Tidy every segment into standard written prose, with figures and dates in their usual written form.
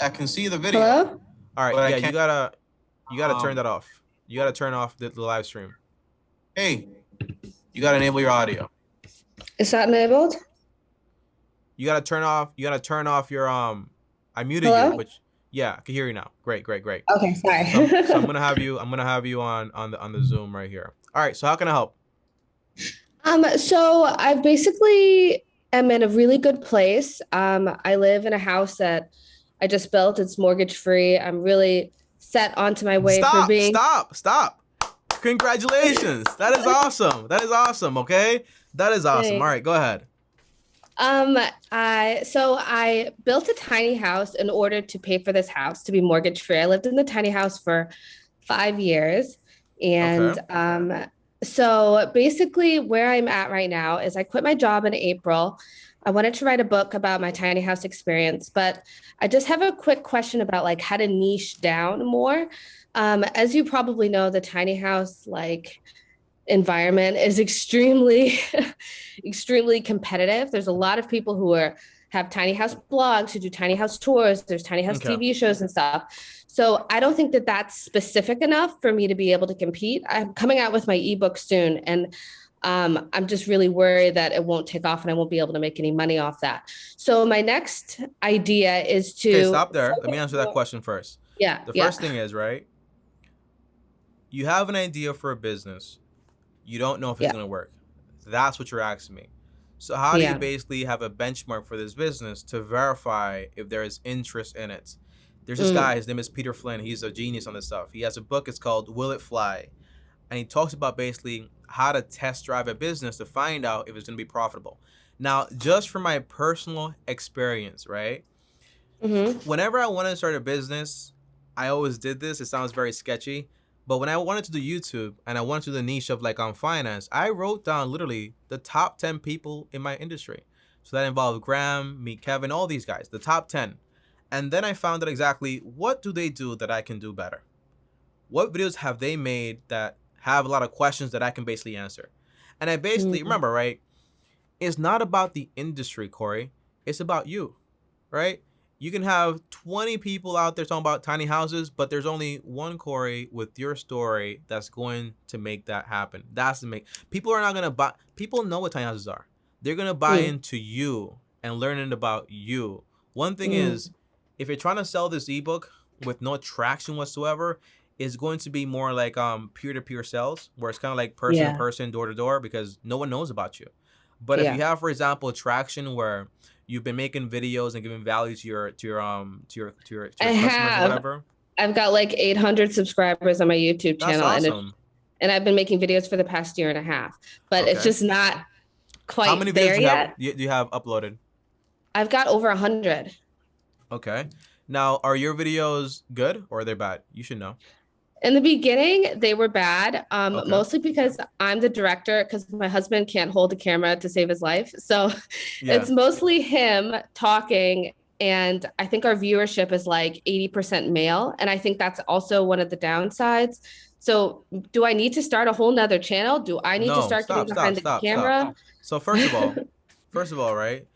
I can see the video, Hello? All right, but I yeah, can't. you gotta turn that off. You gotta turn off the live stream. Hey, you got to enable your audio. Is that enabled? You gotta turn off. You gotta turn off your I muted you, Hello? which yeah, I can hear you now. Great, great, great. Okay, So I'm sorry. gonna have you. I'm gonna have you on the Zoom right here. All right. So how can I help? So I basically am in a really good place. I live in a house that I just built. It's mortgage free. I'm really set onto my way for Stop! being. Stop! Stop! Congratulations! That is awesome. That is awesome. Okay, that is awesome. All Thanks. right, go ahead. I built a tiny house in order to pay for this house to be mortgage free. I lived in the tiny house for 5 years. Okay. And so basically where I'm at right now is I quit my job in April. I wanted to write a book about my tiny house experience, but I just have a quick question about like how to niche down more. As you probably know, the tiny house environment is extremely extremely competitive. There's a lot of people who are have tiny house blogs, who do tiny house tours, there's tiny house Okay. TV shows and stuff. So I don't think that that's specific enough for me to be able to compete. I'm coming out with my ebook soon, and I'm just really worried that it won't take off and I won't be able to make any money off that. So my next idea is Okay. to Stop there. Let me answer that question first. yeah, The yeah, first thing is right. You have an idea for a business. You don't know if it's yeah, gonna work. That's what you're asking me. So how do you yeah. basically have a benchmark for this business to verify if there is interest in it? There's this Mm, guy, his name is Peter Flynn. He's a genius on this stuff. He has a book, it's called Will It Fly? And he talks about basically how to test drive a business to find out if it's gonna be profitable. Now, just from my personal experience, right? mm-hmm. Whenever I wanted to start a business, I always did this. It sounds very sketchy. But when I wanted to do YouTube and I wanted to do the niche of like on finance, I wrote down literally the top 10 people in my industry. So that involved Graham, me, Kevin, all these guys, the top 10. And then I found out exactly what do they do that I can do better? What videos have they made that have a lot of questions that I can basically answer? And I basically Mm, remember, right? It's not about the industry, Corey. It's about you, right? You can have 20 people out there talking about tiny houses, but there's only one Corey with your story that's going to make that happen. That's the make people are not gonna buy. People know what tiny houses are. They're gonna buy mm, into you and learning about you. One thing is, mm. if you're trying to sell this ebook with no traction whatsoever, it's going to be more like peer-to-peer sales, where it's kind of like person to Yeah, person, door to door, because no one knows about you. But if you yeah. have, for example, traction where you've been making videos and giving value to I your customers or have. whatever, I've got like 800 subscribers on my YouTube that's channel, awesome. and I've been making videos for the past year and a half, but it's Okay. just not How many quite videos there yet. do you have uploaded? I've got over 100. Okay. Now, are your videos good or are they bad? You should know. In the beginning, they were bad, Okay. mostly because I'm the director, because my husband can't hold a camera to save his life. So Yeah. it's mostly him talking. And I think our viewership is like 80% male. And I think that's also one of the downsides. So do I need to start a whole nother channel? Do I need to No, start getting stop, stop, behind the stop, stop. camera? So first of all, right?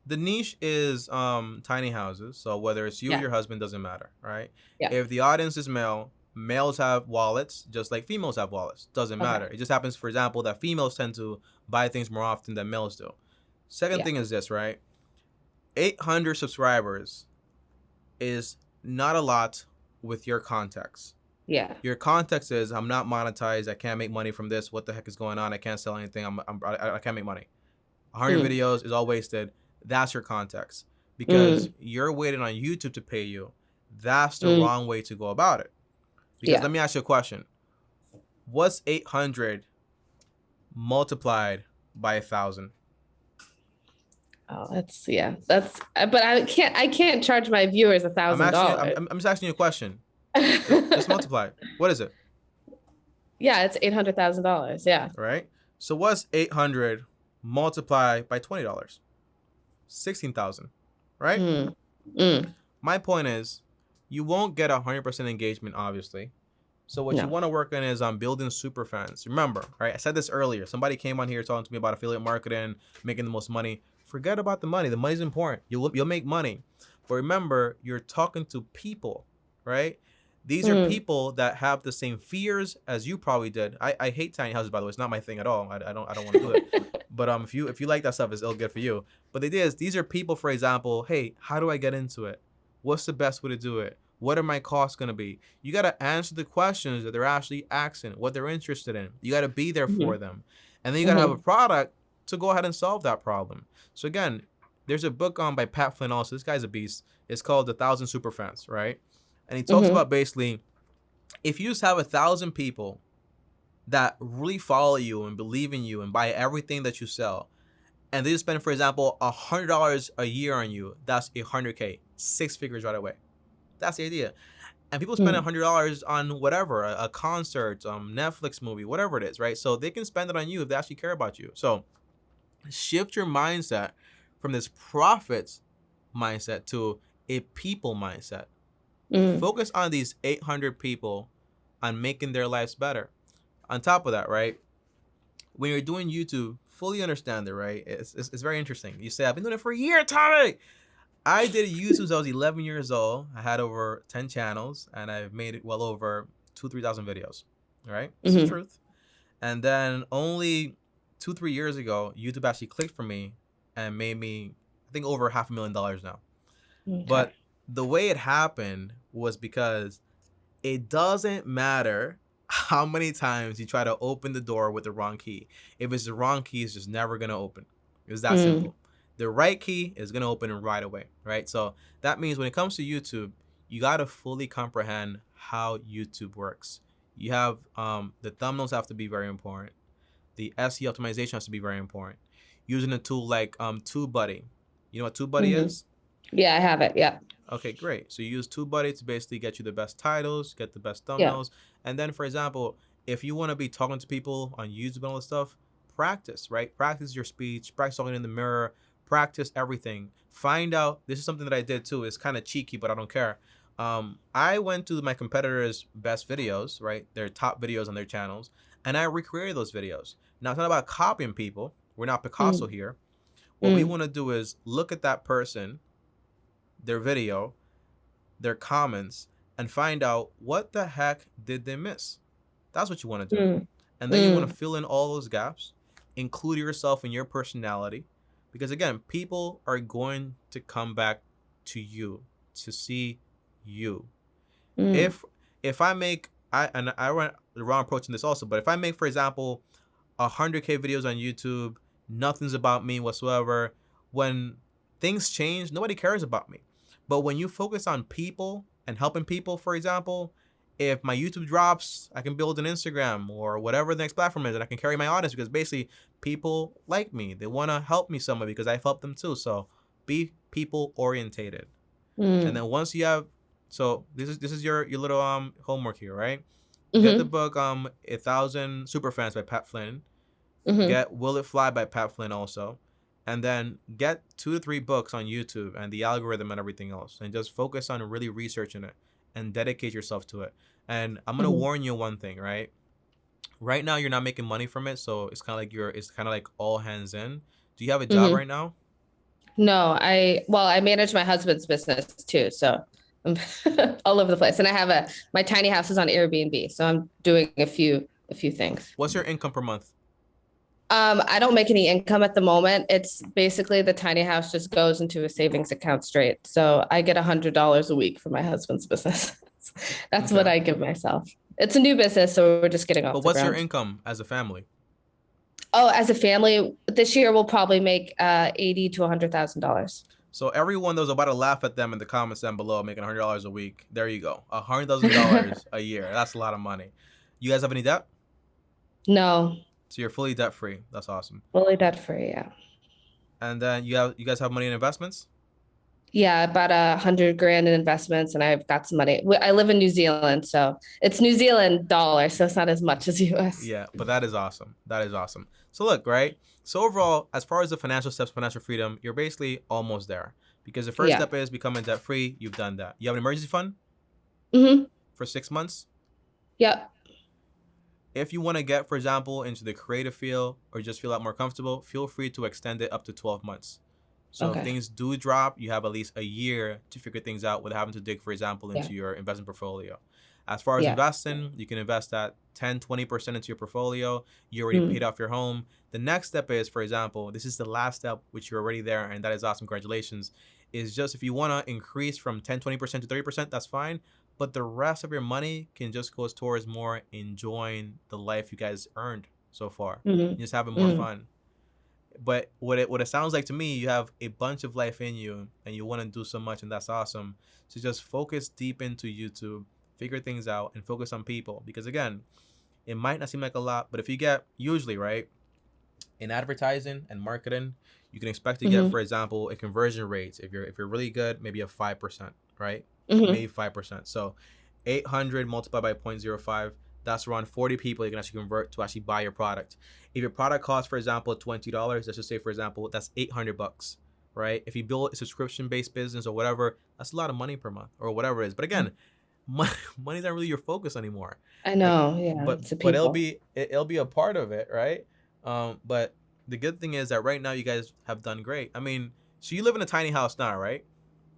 The niche is tiny houses. So whether it's you or Yeah. your husband doesn't matter, right? Yeah. If the audience is male, males have wallets just like females have wallets. Doesn't Okay. matter. It just happens, for example, that females tend to buy things more often than males do. Second Yeah. thing is this, right? 800 subscribers is not a lot with your context. Yeah. Your context is I'm not monetized. I can't make money from this. What the heck is going on? I can't sell anything. I can't make money. 100 Mm, videos is all wasted. That's your context because mm, you're waiting on YouTube to pay you. That's the mm. wrong way to go about it. Because Yeah. let me ask you a question. What's 800 multiplied by 1,000? Oh, that's yeah. That's but I can't charge my viewers a I'm thousand asking you. dollars. I'm just asking you a question. Just multiply it. What is it? Yeah, it's $800,000. Yeah. Right. So what's 800 multiplied by $20? 16,000. Right. Mm, mm, My point is, you won't get 100% engagement, obviously. So what you no. want to work on is on building super fans. Remember, right? I said this earlier. Somebody came on here talking to me about affiliate marketing, making the most money. Forget about the money. The money's important. You'll make money, But remember, you're talking to people, right? These are Mm. people that have the same fears as you probably did. I hate tiny houses, by the way. It's not my thing at all. I don't want to do it. But if you like that stuff, it's all good for you. But the idea is, these are people, for example, hey, how do I get into it? What's the best way to do it? What are my costs going to be? You got to answer the questions that they're actually asking, what they're interested in. You got to be there for them. And then you got to have a product to go ahead and solve that problem. So again, there's a book by Pat Flynn also. This guy's a beast. It's called The 1,000 Superfans, right? And he talks about basically, if you just have 1,000 people that really follow you and believe in you and buy everything that you sell, and they just spend, for example, $100 a year on you, that's $100K, 6 figures right away. That's the idea. And people spend $100 on whatever, a concert, Netflix movie, whatever it is, right? So they can spend it on you if they actually care about you. So shift your mindset from this profit mindset to a people mindset. Focus on these 800 people on making their lives better. On top of that, right, when you're doing YouTube, fully understand it, right? It's very interesting. You say, I've been doing it for a year, Tommy. I did YouTube since I was 11 years old. I had over 10 channels, and I've made it well over 2,000-3,000 videos, right? It's the truth. And then only 2-3 years ago, YouTube actually clicked for me and made me, I think, over $500,000 now. But the way it happened was because it doesn't matter how many times you try to open the door with the wrong key. If it's the wrong key, it's just never going to open. It's that simple. The right key is going to open it right away, right? So that means when it comes to YouTube, you got to fully comprehend how YouTube works. You have the thumbnails have to be very important. The SEO optimization has to be very important. Using a tool like TubeBuddy. You know what TubeBuddy is? Yeah, I have it. Yeah. Okay, great. So you use TubeBuddy to basically get you the best titles, get the best thumbnails. And then, for example, if you want to be talking to people on YouTube and all this stuff, practice, right? Practice your speech, practice talking in the mirror, practice everything. Find out, this is something that I did too. It's kind of cheeky, but I don't care. I went to my competitors' best videos, right? Their top videos on their channels, and I recreated those videos. Now, it's not about copying people. We're not Picasso here. What we want to do is look at that person, their video, their comments, and find out what the heck did they miss. That's what you want to do. And then you want to fill in all those gaps, include yourself and your personality. Because again, people are going to come back to you to see you. If I make, I went the wrong approach in this also, but if I make, for example, 100K videos on YouTube, nothing's about me whatsoever, when things change, nobody cares about me. But when you focus on people and helping people, for example, if my YouTube drops, I can build an Instagram or whatever the next platform is, and I can carry my audience because basically people like me. They want to help me somewhere because I've helped them too. So be people orientated. And then once you have, so this is your little homework here, right? Get the book 1,000 Superfans by Pat Flynn. Get Will It Fly by Pat Flynn also. And then get 2 to 3 books on YouTube and the algorithm and everything else. And just focus on really researching it and dedicate yourself to it. And I'm going to warn you one thing, right? Right now, you're not making money from it. So it's kind of like it's kind of like all hands in. Do you have a job right now? No, I manage my husband's business too. So I'm all over the place. And I have my tiny house is on Airbnb. So I'm doing a few things. What's your income per month? I don't make any income at the moment. It's basically the tiny house just goes into a savings account straight. So I get $100 a week for my husband's business. That's what I give myself. It's a new business, so we're just getting off. But what's your income as a family? Oh, as a family, this year we'll probably make $80,000 to $100,000. So everyone that was about to laugh at them in the comments down below making $100 a week, there you go, $100,000 a year. That's a lot of money. You guys have any debt? No. So you're fully debt free. That's awesome. Fully debt free, yeah. And then you guys have money in investments? Yeah, about $100,000 in investments, and I've got some money. I live in New Zealand, so it's New Zealand dollars, so it's not as much as US. Yeah, but that is awesome. That is awesome. So look, right? So overall, as far as the financial steps, financial freedom, you're basically almost there. Because the first step is becoming debt free. You've done that. You have an emergency fund? For 6 months? Yep. If you want to get, for example, into the creative field or just feel a lot more comfortable, feel free to extend it up to 12 months. So if Okay. things do drop, you have at least a year to figure things out without having to dig, for example, Yeah. into your investment portfolio. As far as Yeah. investing, you can invest that 10-20% into your portfolio. You already paid off your home. The next step is, for example, this is the last step, which you're already there, and that is awesome. Congratulations. Is just if you want to increase from 10-20% to 30%, that's fine. But the rest of your money can just go towards more enjoying the life you guys earned so far. Just having more fun. But what it sounds like to me, you have a bunch of life in you and you want to do so much, and that's awesome. So just focus deep into YouTube, figure things out, and focus on people. Because again, it might not seem like a lot, but if you get, usually, right, in advertising and marketing, you can expect to get, for example, a conversion rate. If you're really good, maybe a 5%, right? Maybe 5%. So 800 multiplied by 0.05, that's around 40 people you can actually convert to actually buy your product. If your product costs, for example, $20, let's just say, for example, that's $800, right? If you build a subscription-based business or whatever, that's a lot of money per month or whatever it is. But again, money's not really your focus anymore. I know. Like, Yeah. but It's a it'll people. be a part of it, right? But the good thing is that right now you guys have done great. I mean, so you live in a tiny house now, right?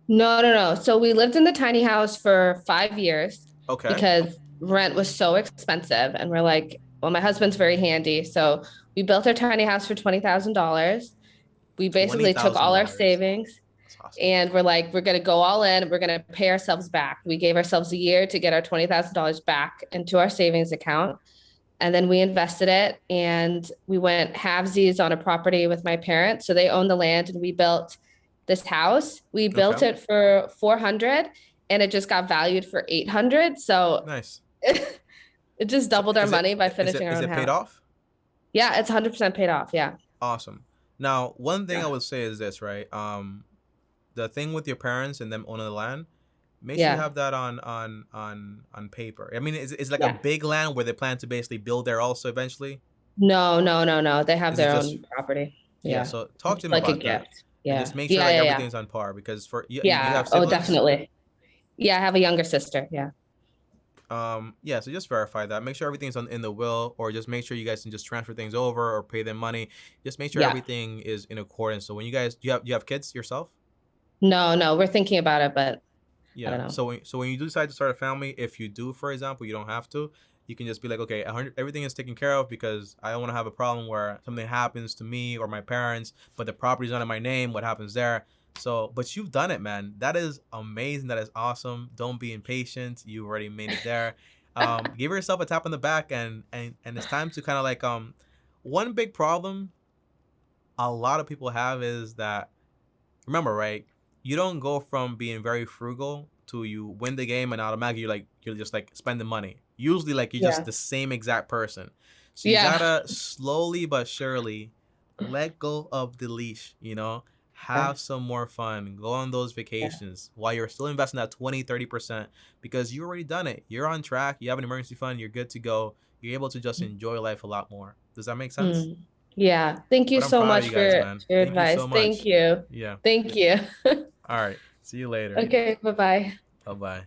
No. So we lived in the tiny house for 5 years Okay. because rent was so expensive. And we're like, well, my husband's very handy. So we built our tiny house for $20,000. We basically took all our $20,000. savings That's awesome. and we're like, we're going to go all in. We're going to pay ourselves back. We gave ourselves a year to get our $20,000 back into our savings account. And then we invested it and we went halvesies on a property with my parents. So they own the land and we built this house. We built Okay. it for 400 and it just got valued for 800. So Nice. it just So doubled our money by finishing our is own it paid house. off? Yeah, it's 100% paid off. Yeah. Awesome. Now, one thing I Yeah. would say is this, right? The thing with your parents and them owning the land, make sure you Yeah. have that on paper. I mean, is like a Yeah. big land where they plan to basically build there also eventually? No. They have Is it their just own property. yeah? Yeah. So talk to It's them like a about that, gift. and Yeah. just make sure like Yeah. everything's on par. Because for you Yeah. have Oh, siblings. definitely. Yeah. I have a younger sister. Yeah. Yeah, so just verify that. Make sure everything's in the will, or just make sure you guys can just transfer things over or pay them money. Just make sure Yeah. everything is in accordance. So when you guys, do you have kids yourself? No. We're thinking about it, but I Yeah. don't know. So when you do decide to start a family, if you do, for example, you don't have to. You can just be like, okay, 100, everything is taken care of because I don't want to have a problem where something happens to me or my parents, but the property's not in my name. What happens there? So, but you've done it, man. That is amazing. That is awesome. Don't be impatient. You already made it there. Give yourself a tap on the back, and it's time to kind of like one big problem a lot of people have is that, remember, right? You don't go from being very frugal to you win the game and automatically you're just like spending money. Usually like you're just Yeah. the same exact person. So you Yeah. gotta slowly but surely let go of the leash, Yeah. have some more fun, go on those vacations while you're still investing that 20-30% because you already done it. You're on track, you have an emergency fund, you're good to go. You're able to just enjoy life a lot more. Does that make sense? Yeah. Thank you But I'm so proud of much you guys, for man. your Thank you advice. so Thank much. you. Yeah. Thank you. All right. See you later. Okay. Bye-bye. Bye-bye.